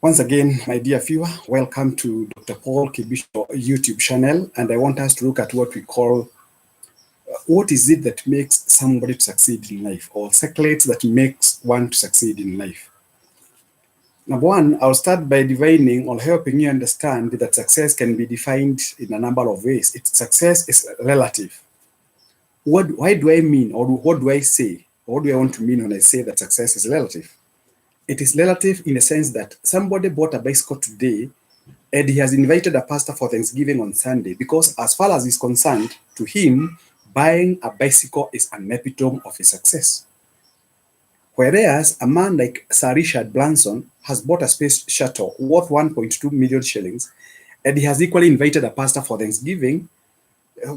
Once again, my dear viewer, welcome to Dr. Paul Kibisho YouTube channel, and I want us to look at what we call what is it that makes somebody to succeed in life, or secrets that makes one to succeed in life. Number one, I'll start by defining or helping you understand that success can be defined in a number of ways. Success is relative. Why do I mean, or what do I say, or what do I want to mean when I say that success is relative? It is relative in the sense that somebody bought a bicycle today and he has invited a pastor for Thanksgiving on Sunday because, as far as he's concerned, to him, buying a bicycle is an epitome of his success. Whereas a man like Sir Richard Branson has bought a space shuttle worth 1.2 million shillings, and he has equally invited a pastor for Thanksgiving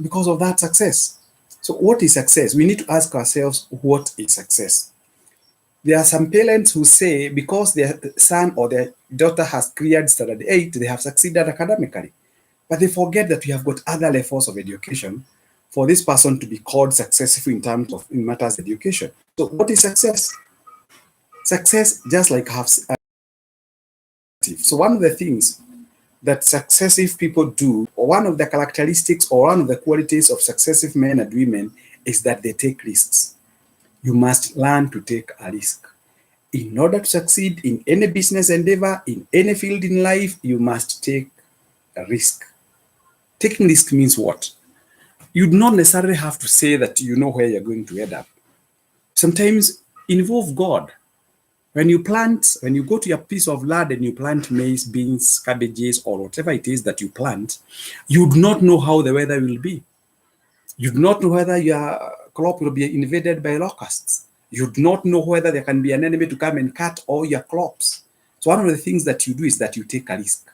because of that success. So what is success? We need to ask ourselves, what is success? There are some parents who say because their son or their daughter has cleared standard 8, they have succeeded academically. But they forget that we have got other levels of education for this person to be called successful in matters of education. So what is success? Success, just like so one of the things that successive people do, or one of the characteristics or one of the qualities of successive men and women, is that they take risks. You must learn to take a risk. In order to succeed in any business endeavor, in any field in life, you must take a risk. Taking risk means what? You do not necessarily have to say that you know where you're going to end up. Sometimes involve God. When you go to your piece of land and you plant maize, beans, cabbages, or whatever it is that you plant, you do not know how the weather will be. You do not know whether your crop will be invaded by locusts. You do not know whether there can be an enemy to come and cut all your crops. So one of the things that you do is that you take a risk.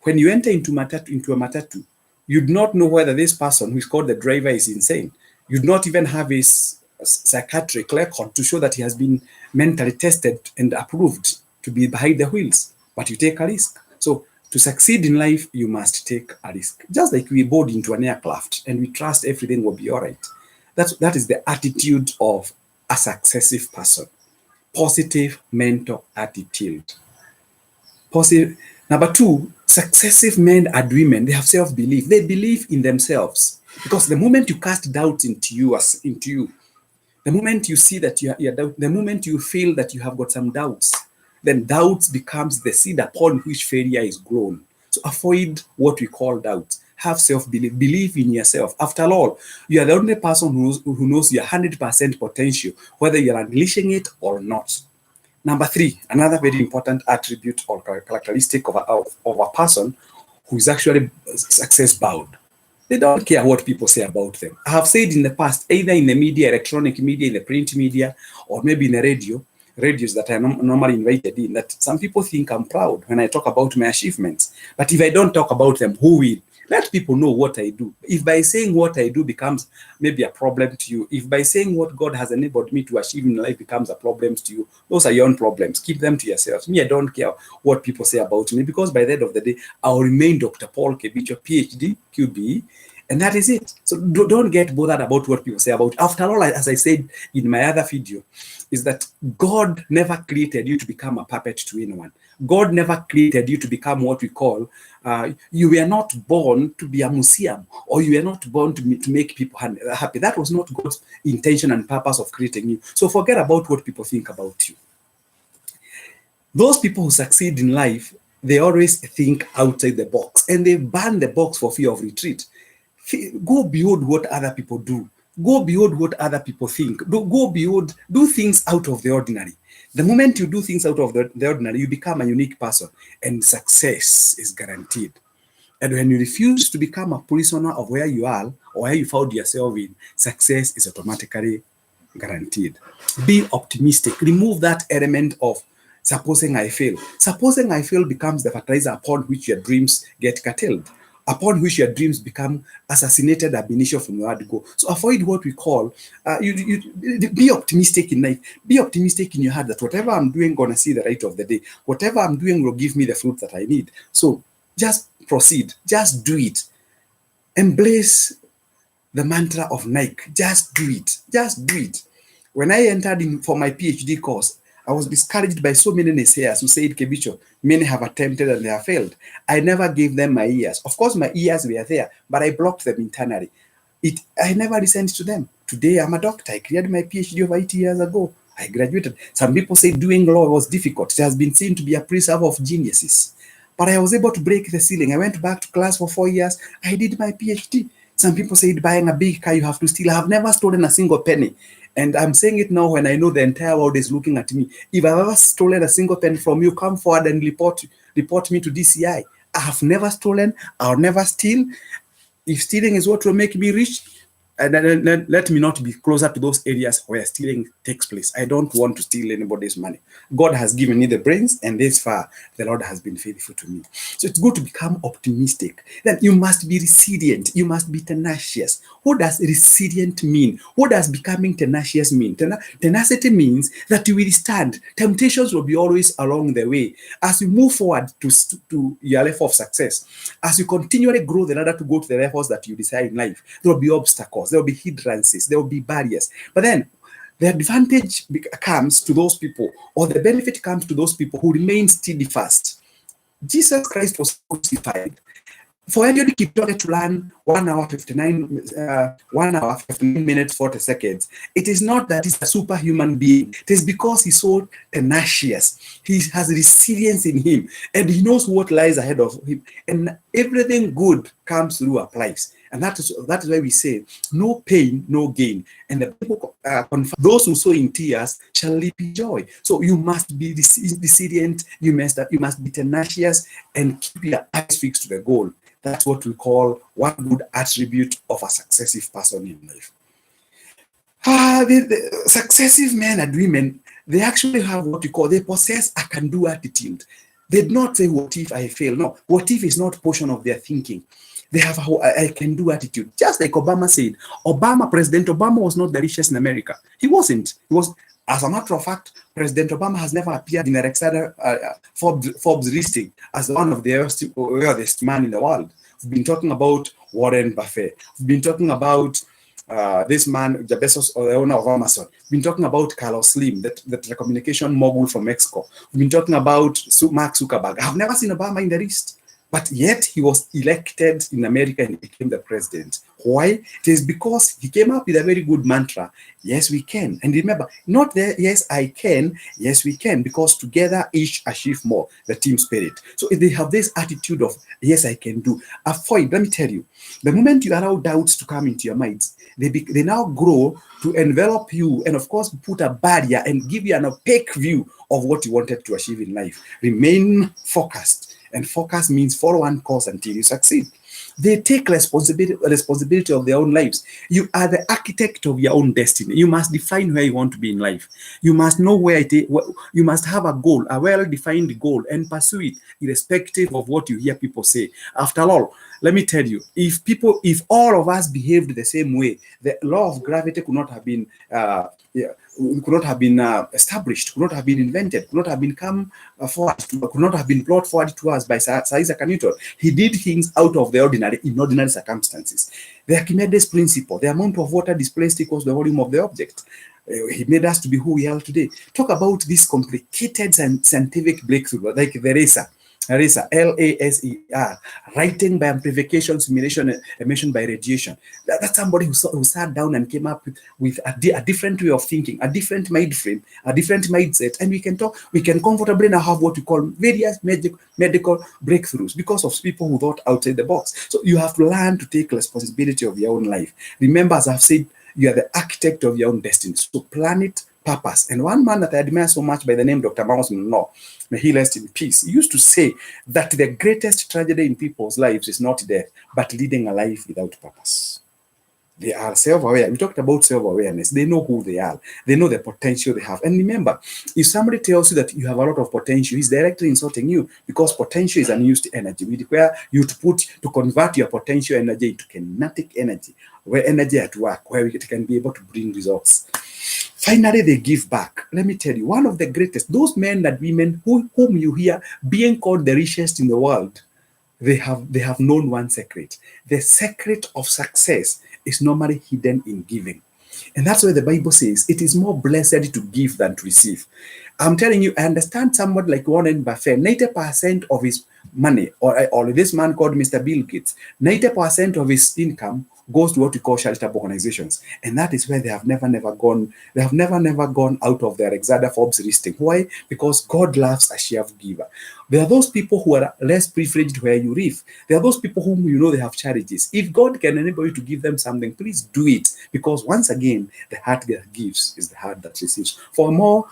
When you enter into a matatu, you do not know whether this person who is called the driver is insane. You do not even have his psychiatric record to show that he has been mentally tested and approved to be behind the wheels, but you take a risk. So to succeed in life, you must take a risk. Just like we board into an aircraft and we trust everything will be all right. That is the attitude of a successive person. Positive mental attitude. Number two, successive men and women, they have self-belief. They believe in themselves. Because the moment you cast doubts into you, the moment you see that the moment you feel that you have got some doubts, then doubts becomes the seed upon which failure is grown. So avoid what we call doubt. Have self-belief. Believe in yourself. After all, you are the only person who knows your 100% potential, whether you're unleashing it or not. Number three, another very important attribute or characteristic of a person who is actually success-bound. They don't care what people say about them. I have said in the past, either in the media, electronic media, in the print media, or maybe in the radios that I normally invited in, that some people think I'm proud when I talk about my achievements. But if I don't talk about them, who will? Let people know what I do. If by saying what I do becomes maybe a problem to you, if by saying what God has enabled me to achieve in life becomes a problem to you, those are your own problems. Keep them to yourselves. Me, I don't care what people say about me, because by the end of the day, I'll remain Dr. Paul Kebicho, PhD, QB, and that is it. So don't get bothered about what people say about. After all, as I said in my other video, is that God never created you to become a puppet to anyone. God never created you to become what we call, you were not born to be a museum, or you were not born to make people happy. That was not God's intention and purpose of creating you. So forget about what people think about you. Those people who succeed in life, they always think outside the box, and they ban the box for fear of retreat. Go beyond what other people do. Go beyond what other people think. Go beyond, do things out of the ordinary. The moment you do things out of the ordinary, you become a unique person, and success is guaranteed. And when you refuse to become a prisoner of where you are or where you found yourself in, success is automatically guaranteed. Be optimistic. Remove that element of supposing I fail. Supposing I fail becomes the fertilizer upon which your dreams get curtailed, upon which your dreams become assassinated ammunition from where to go. So avoid what we call, be optimistic in life. Be optimistic in your heart that whatever I'm doing gonna see the light of the day. Whatever I'm doing will give me the fruit that I need. So just proceed. Just do it. Embrace the mantra of Nike. Just do it. Just do it. When I entered in for my PhD course, I was discouraged by so many naysayers who said, Kebicho, many have attempted and they have failed. I never gave them my ears. Of course, my ears were there, but I blocked them internally. I never listened to them. Today, I'm a doctor. I cleared my PhD over 8 years ago. I graduated. Some people say doing law was difficult. It has been seen to be a preserve of geniuses. But I was able to break the ceiling. I went back to class for 4 years. I did my PhD. Some people said buying a big car, you have to steal. I have never stolen a single penny. And I'm saying it now when I know the entire world is looking at me. If I've ever stolen a single penny from you, come forward and report me to DCI. I have never stolen. I'll never steal. If stealing is what will make me rich, and let me not be closer to those areas where stealing takes place. I don't want to steal anybody's money. God has given me the brains, and this far, the Lord has been faithful to me. So it's good to become optimistic. Then you must be resilient. You must be tenacious. What does resilient mean? What does becoming tenacious mean? Tenacity means that you will stand. Temptations will be always along the way. As you move forward to your level of success, as you continually grow the ladder to go to the levels that you desire in life, there will be obstacles. There will be hindrances, there will be barriers. But then the advantage comes to those people, or the benefit comes to those people who remain steadfast. Jesus Christ was crucified. For Eliud Kipchoge to learn 1 hour 59 minutes 40 seconds, it is not that he's a superhuman being. It is because he's so tenacious. He has resilience in him, and he knows what lies ahead of him. And everything good comes through our lives. And that is why we say, no pain, no gain. And the people those who sow in tears shall reap in joy. So you must be resilient, you must be tenacious, and keep your eyes fixed to the goal. That's what we call one good attribute of a successive person in life. The successive men and women, they actually have what we call, they possess a can-do attitude. They do not say, what if I fail? No, what if is not portion of their thinking. They have a can-do attitude. Just like Obama said, President Obama was not the richest in America. He wasn't. He was, as a matter of fact, President Obama has never appeared in Alexander Forbes listing as one of the wealthiest man in the world. We've been talking about Warren Buffett. We've been talking about this man, Jeff Bezos, the owner of Amazon. We've been talking about Carlos Slim, the telecommunication mogul from Mexico. We've been talking about Mark Zuckerberg. I've never seen Obama in the list. But yet he was elected in America and became the president. Why? It is because he came up with a very good mantra. Yes, we can. And remember, not there, yes, I can. Yes, we can. Because together each achieve more, the team spirit. So if they have this attitude of, yes, I can do. Avoid, let me tell you, the moment you allow doubts to come into your minds, they now grow to envelop you and, of course, put a barrier and give you an opaque view of what you wanted to achieve in life. Remain focused. And focus means follow one course until you succeed. They take responsibility of their own lives. You are the architect of your own destiny. You must define where you want to be in life. You must know where it is. You must have a goal, a well-defined goal, and pursue it, irrespective of what you hear people say. After all, let me tell you, if all of us behaved the same way, the law of gravity could not have been established, could not have been invented, could not have been could not have been brought forward to us by Sir Isaac Newton. He did things out of the ordinary in ordinary circumstances. The Archimedes principle, the amount of water displaced equals the volume of the object. He made us to be who we are today. Talk about this complicated scientific breakthrough, like the laser, L-A-S-E-R, writing by amplification, simulation, emission by radiation. That's somebody who sat down and came up with a different way of thinking, a different mind frame, a different mindset. And we can comfortably now have what we call various medical breakthroughs because of people who thought outside the box. So you have to learn to take responsibility of your own life. Remember, as I've said, you are the architect of your own destiny. So plan it, purpose. And one man that I admire so much by the name Dr. Miles Monroe, may he rest in peace, he used to say that the greatest tragedy in people's lives is not death, but leading a life without purpose. They are self-aware. We talked about self-awareness. They know who they are. They know the potential they have. And remember, if somebody tells you that you have a lot of potential, he's directly insulting you because potential is unused energy. We require you to convert your potential energy into kinetic energy, where energy at work, where it can be able to bring results. Finally, they give back. Let me tell you, one of the greatest, those men and women whom you hear being called the richest in the world, they have known one secret. The secret of success is normally hidden in giving. And that's why the Bible says it is more blessed to give than to receive. I'm telling you, I understand somebody like Warren Buffett, 90% of his money, or this man called Mr. Bill Gates, 90% of his income goes to what we call charitable organizations. And that is where they have never gone, never gone out of their Exada Forbes listing. Why? Because God loves a cheerful giver. There are those people who are less privileged where you live. There are those people whom you know they have charities. If God can enable you to give them something, please do it. Because once again, the heart that gives is the heart that receives. For more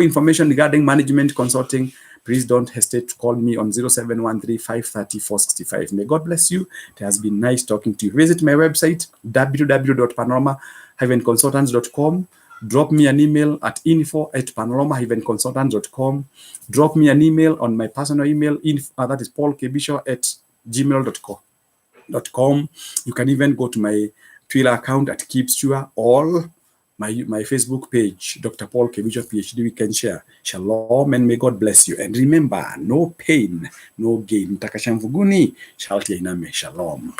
information regarding management consulting, please don't hesitate to call me on 0713-530-465. May God bless you. It has been nice talking to you. Visit my website, www.panorama-consultants.com. Drop me an email at info@panorama-consultants.com. Drop me an email on my personal email, that is paulkebisho@gmail.com. You can even go to my Twitter account at keepstua, or my Facebook page, Dr. Paul Kebisho, PhD. We can share. Shalom, and may God bless you. And remember, no pain, no gain. Takashamvuguni, shalti iname. Shalom.